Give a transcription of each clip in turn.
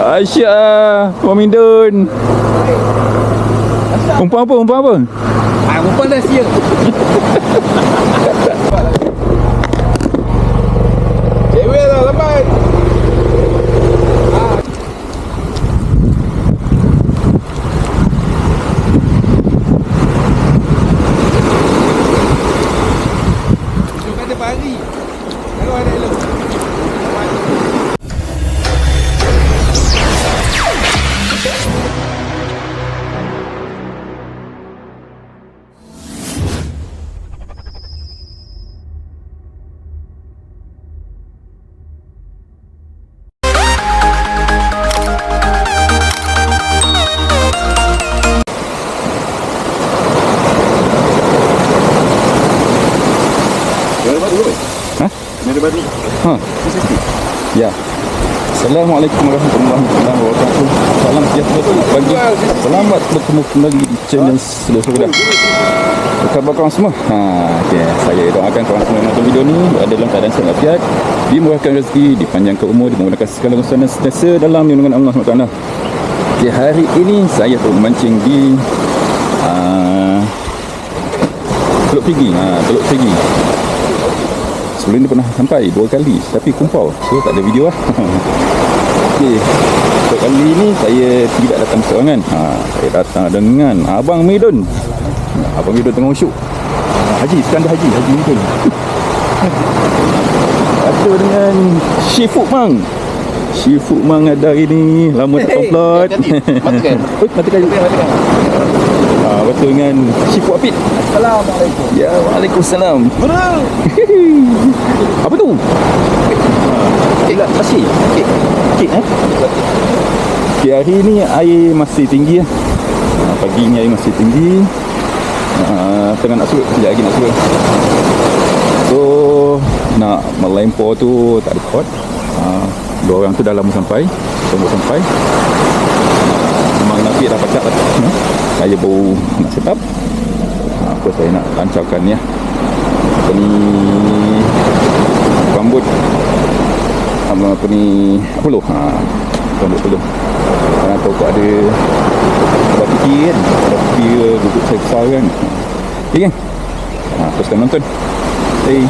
Asyik Komindun. Umpang apa? Umpang dah siap. Cewek dah lambat. Jom ada pagi. Kalau ada elok. Ada batu. Ya. Assalamualaikum warahmatullahi wabarakatuh. Salam sejahtera bagi. Selamat bertemu kembali di channel Saudara. Apa khabar korang semua? Okay. Saya doakan korang semua yang nonton video ni berada dalam keadaan sihat walafiat, dimurahkan rezeki, dipanjangkan umur, dimudahkan segala urusan dan sentiasa dalam lindungan Allah SWT. Okay, hari ini saya pun memancing di Teluk Pigi. Teluk Pigi. Sebelum ni pernah sampai 2 kali, tapi kumpul, so tak ada video lah. Okey, untuk kali ni saya tidak datang seorangan. Saya datang dengan Abang Midun. Abang Midun tengah usyuk. Haji, sekarang dah Haji Midun. Ada dengan Syifu Mang. Syifu Mang ada hari ni. Lama tak upload. Matikan. Betul dengan Syifu Apit. Assalamualaikum. Ya, waalaikumsalam. Apa tu? Pasir. Kek Okay, hari ni air masih tinggi. Pagi ni air masih tinggi. Tengah nak surut. Sekejap lagi nak surut. So, nak melempar tu tak ada pot. Dua orang tu dah lama sampai. Tunggu sampai. Memang Nafi dah pakat lah. Saya baru nak set up. Apa saya nak lancarkan ya. Apa ni, rambut apa ni, peluh. Rambut peluh. Karena tahu kau ada fikir kan, ada fikir gugut saya besar kan. Okay kan, teruskan nonton. Okay.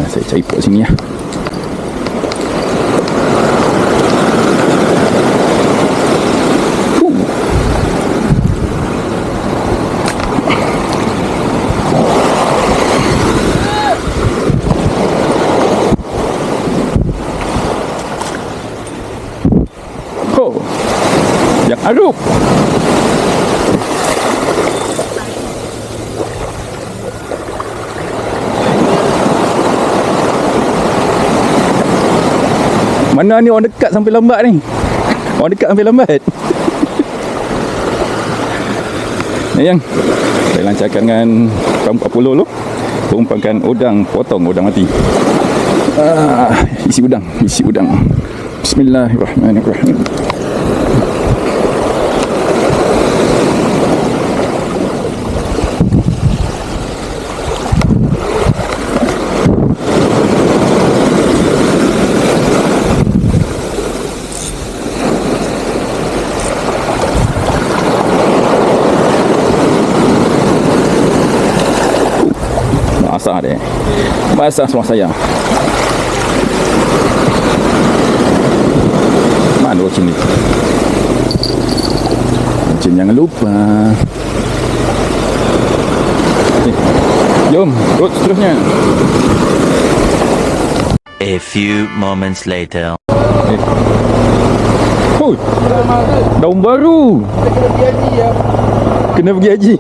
Saya cari pot sini ya. Aduh. Mana ni orang dekat sampai lambat ni? Orang dekat sampai lambat. Yang saya lancarkan dengan kaum 40 dulu. Umpamkan udang, potong udang mati. Isi udang. Bismillahirrahmanirrahim. Basah semua saya. Mana ocin ni? Ocin jangan lupa. Jom, rot seterusnya. A few moments later. Daun baru. Kena pergi haji.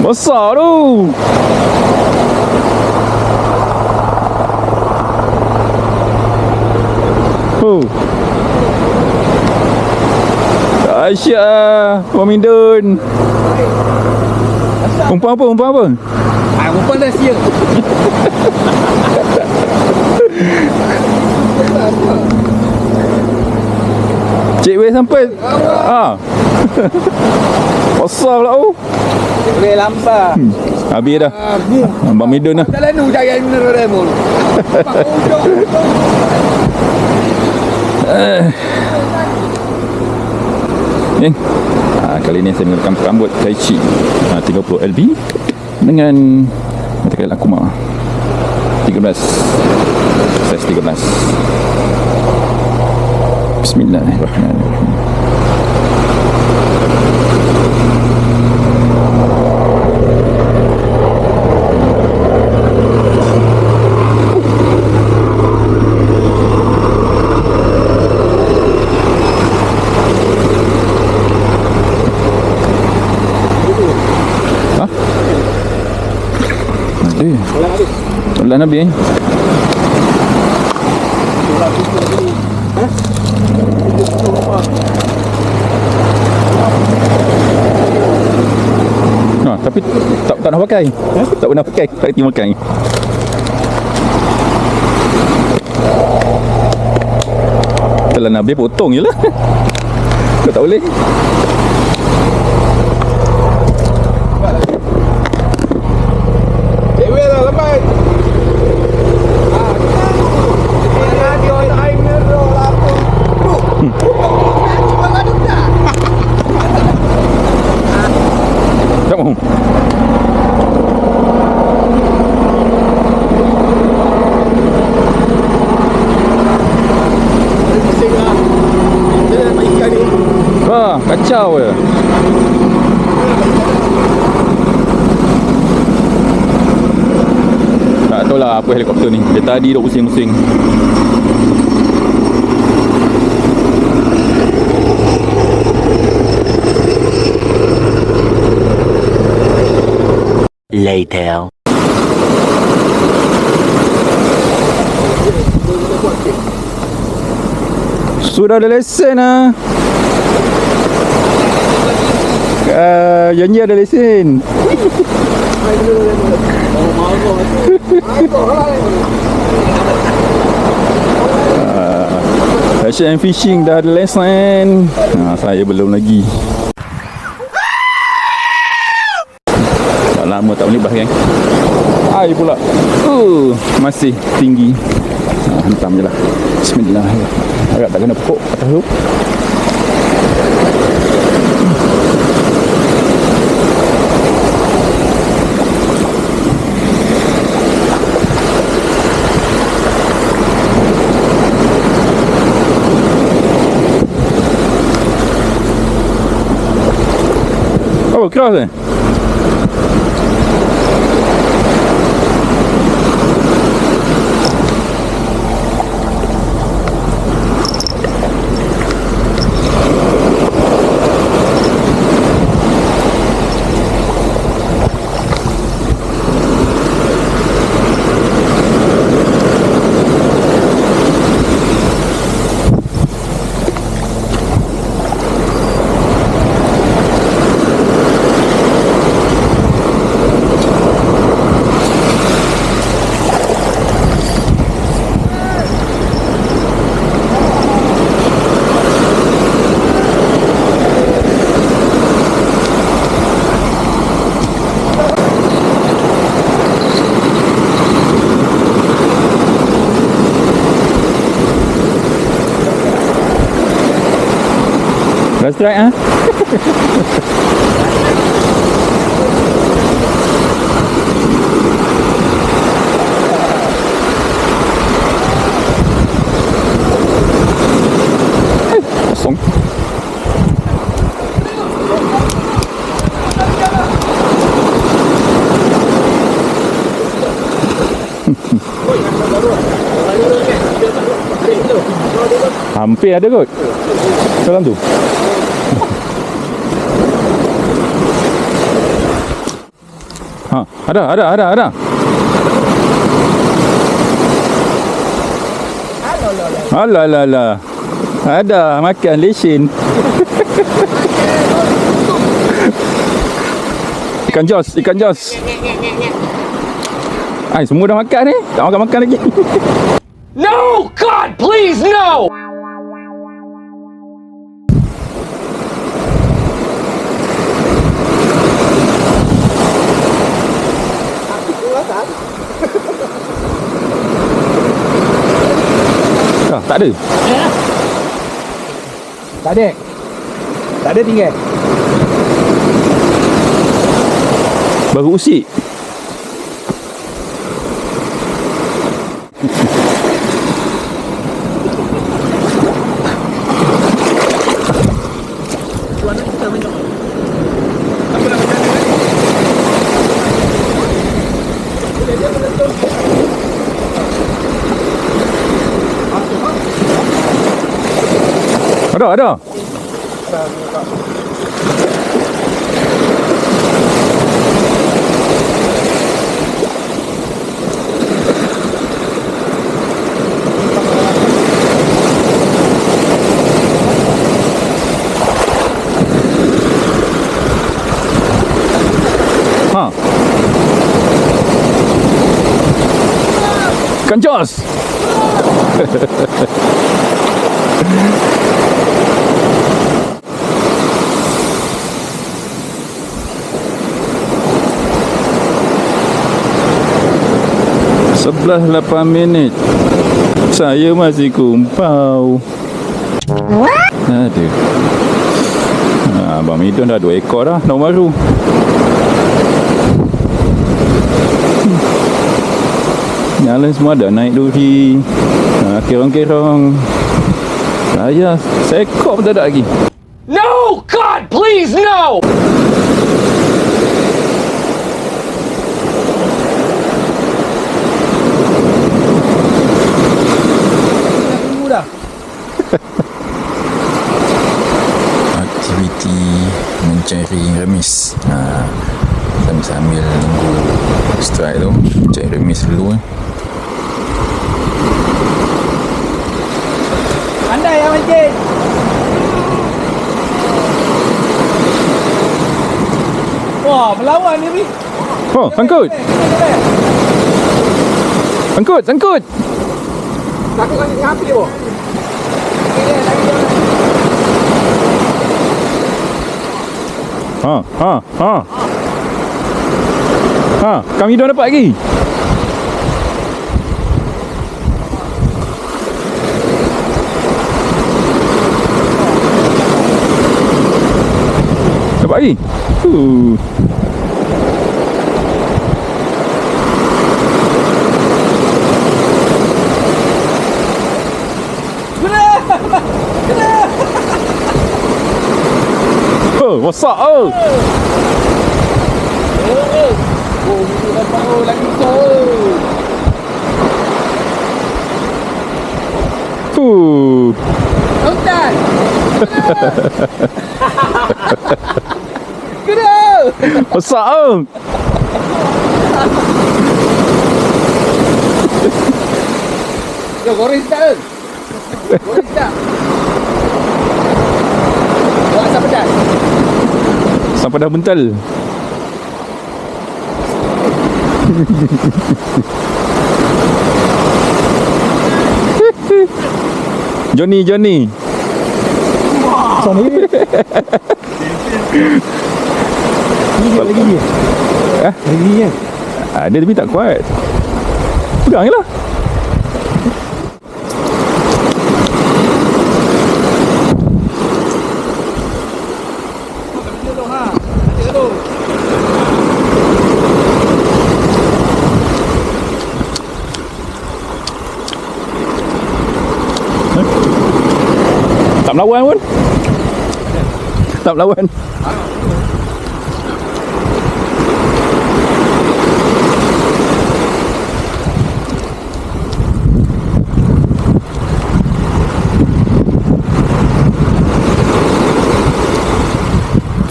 Besar tu. Asyik Komindun. Umpang apa? Umpang dah siap. Cik Wei sampai. Besar pula tu. Cik Wei lambat. Habis dah. Ni. Abang Midun dah. Jalan nu cari mineral Doraemon. Ni. Kali ni saya merekam rambut Kaichi 30 LB dengan material Akuma 13 size 13. Bismillahirrahmanirrahim. Ulan Nabi tapi tak nak pakai. Tak pernah pakai, tak kerti makan. Kalau Nabi potong je lah. Kau tak boleh. Dewe lah lambat. Radio air mineral apa? Tak mahu. Wah, kacau je. Tak tahu lah apa helikopter ni. Dia tadi duk pusing-pusing. Later. Sudah ada lesen lah. Janji ada lesen. Fashion and fishing dah ada lesen. Saya belum lagi. Tak lama tak boleh bahkan. Air pula. Masih tinggi. Hentam je lah. Bismillahirrahmanirrahim. Agak tak kena pokok atas tu. Oh, keras eh? Dah strike ah. Kosong. Hampir ada kot dalam tu. Ada. Alah. Ada makan lesen. Ikan jos. Ai, semua dah makan ni. Tak makan lagi. No! God, please, no! Tak ada. Tak ada. Tak ada tinggal. Baru usik. Ada. Ha. Kancos. Sebelah 8 minit. Saya masih kumpau. Aduh. Abang Midon dah 2 ekor dah. Nombor baru. Nyala semua dah naik duri. Kerong-kerong. Saya seekor pun tak ada lagi. No! God, please, no! Tunggu dah. Aktiviti mencari remis. Sambil tunggu strike tu, cari remis dulu. Pandai yang mancing. Wah, melawan ni Bi. Oh, sangkut. Sangkut. Takut kasi api dia. Kami dah dapat lagi. Dapat lagi. What's up? Oh, ni dapat lagi Hutan. Kena. What's up? Yo, goreng tak? Goreng tak? Buat asam pedas. Sampai dah bental. Johnny. Sana ni. Ni lagi ni. Lagi ni ya. Ada tapi tak kuat. Pegang je lah. Tak melawan pun. Tak melawan.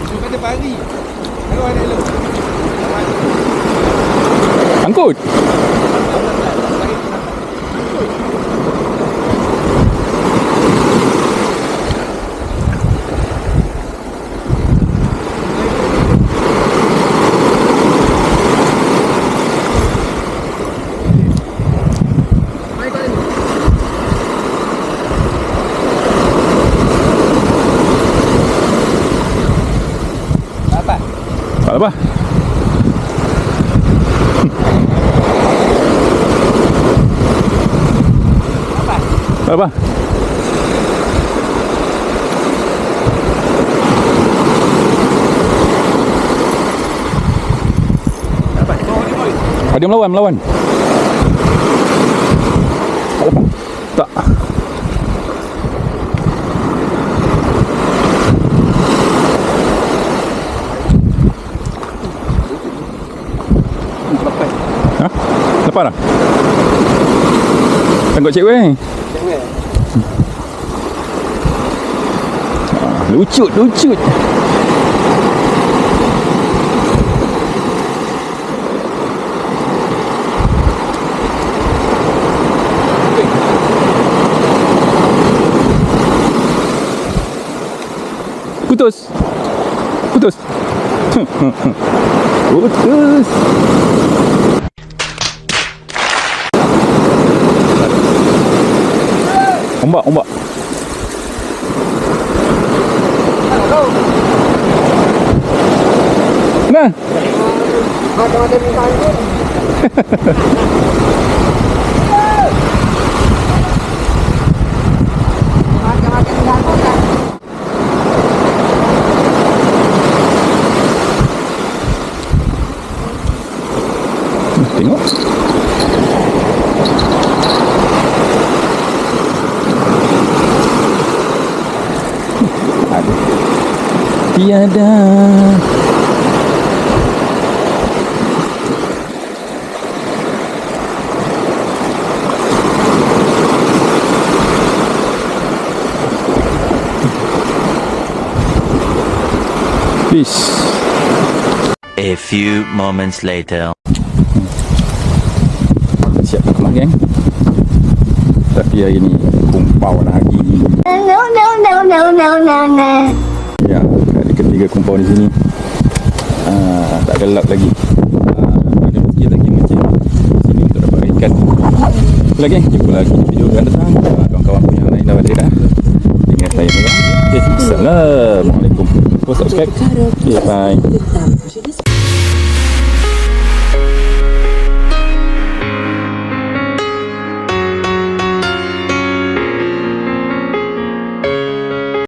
Cuba dia pari. Kalau ada elok. Angkut. Apa? Ada melawan. Apa? Tak. Ha? Lepas dah? Tengok cewek. Lucut. Putus. Putus. Ombak. Nah. Tengok. Aduh. Tiada. Peace. A few moments later. Siap nak kemas geng. Tapi hari ni kumpau lagi. Ya, hari ketiga kumpau di sini. Tak gelap lagi. Ada sikit lagi macam sini untuk dapat ikan. Lagi jumpa lagi di video akan datang. Kawan-kawan pun yang lain dah balik dah. Dengan saya Mula. Okay, Assalamualaikum. Subscribe. Okay, bye.